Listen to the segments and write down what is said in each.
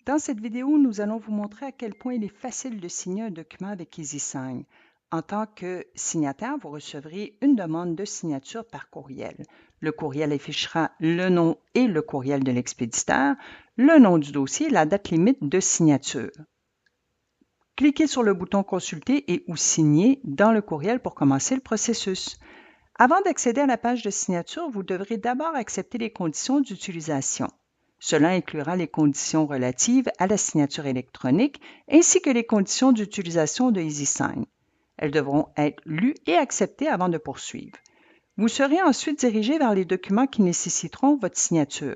Dans cette vidéo, nous allons vous montrer à quel point il est facile de signer un document avec EasySign. En tant que signataire, vous recevrez une demande de signature par courriel. Le courriel affichera le nom et le courriel de l'expéditeur, le nom du dossier et la date limite de signature. Cliquez sur le bouton « Consulter » et « ou signer » dans le courriel pour commencer le processus. Avant d'accéder à la page de signature, vous devrez d'abord accepter les conditions d'utilisation. Cela inclura les conditions relatives à la signature électronique ainsi que les conditions d'utilisation de EasySign. Elles devront être lues et acceptées avant de poursuivre. Vous serez ensuite dirigé vers les documents qui nécessiteront votre signature.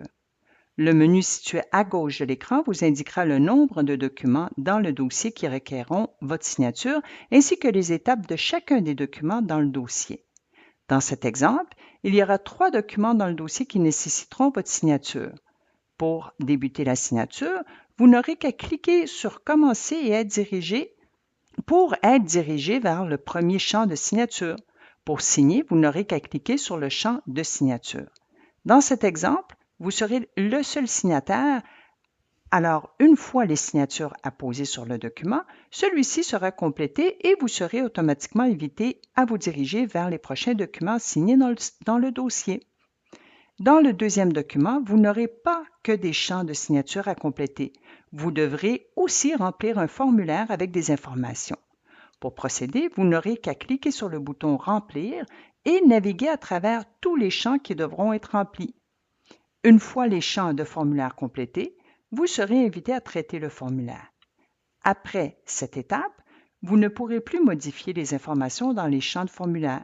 Le menu situé à gauche de l'écran vous indiquera le nombre de documents dans le dossier qui requerront votre signature ainsi que les étapes de chacun des documents dans le dossier. Dans cet exemple, il y aura 3 documents dans le dossier qui nécessiteront votre signature. Pour débuter la signature, vous n'aurez qu'à cliquer sur « Commencer » et être dirigé vers le premier champ de signature. Pour signer, vous n'aurez qu'à cliquer sur le champ de signature. Dans cet exemple, vous serez le seul signataire. Alors, une fois les signatures apposées sur le document, celui-ci sera complété et vous serez automatiquement invité à vous diriger vers les prochains documents signés dans le dossier. Dans le deuxième document, vous n'aurez pas que des champs de signature à compléter. Vous devrez aussi remplir un formulaire avec des informations. Pour procéder, vous n'aurez qu'à cliquer sur le bouton « Remplir » et naviguer à travers tous les champs qui devront être remplis. Une fois les champs de formulaire complétés, vous serez invité à traiter le formulaire. Après cette étape, vous ne pourrez plus modifier les informations dans les champs de formulaire.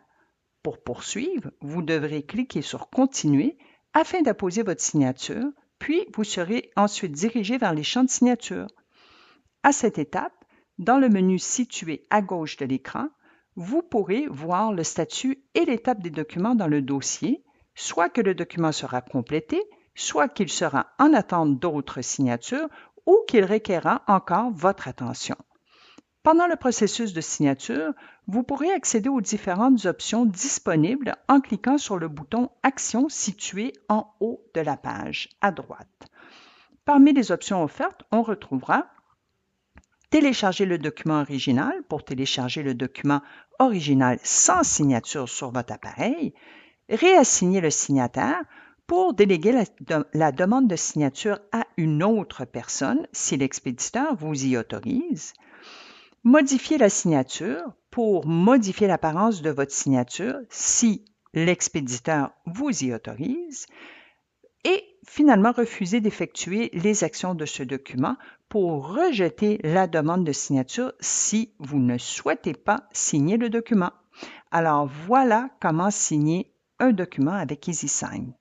Pour poursuivre, vous devrez cliquer sur « Continuer » afin d'apposer votre signature, puis vous serez ensuite dirigé vers les champs de signature. À cette étape, dans le menu situé à gauche de l'écran, vous pourrez voir le statut et l'étape des documents dans le dossier, soit que le document sera complété, soit qu'il sera en attente d'autres signatures ou qu'il requerra encore votre attention. Pendant le processus de signature, vous pourrez accéder aux différentes options disponibles en cliquant sur le bouton « Action » situé en haut de la page, à droite. Parmi les options offertes, on retrouvera télécharger le document original pour télécharger le document original sans signature sur votre appareil, réassigner le signataire pour déléguer la demande de signature à une autre personne si l'expéditeur vous y autorise, modifier la signature pour modifier l'apparence de votre signature si l'expéditeur vous y autorise, et finalement refuser d'effectuer les actions de ce document pour rejeter la demande de signature si vous ne souhaitez pas signer le document. Alors voilà comment signer un document avec EasySign.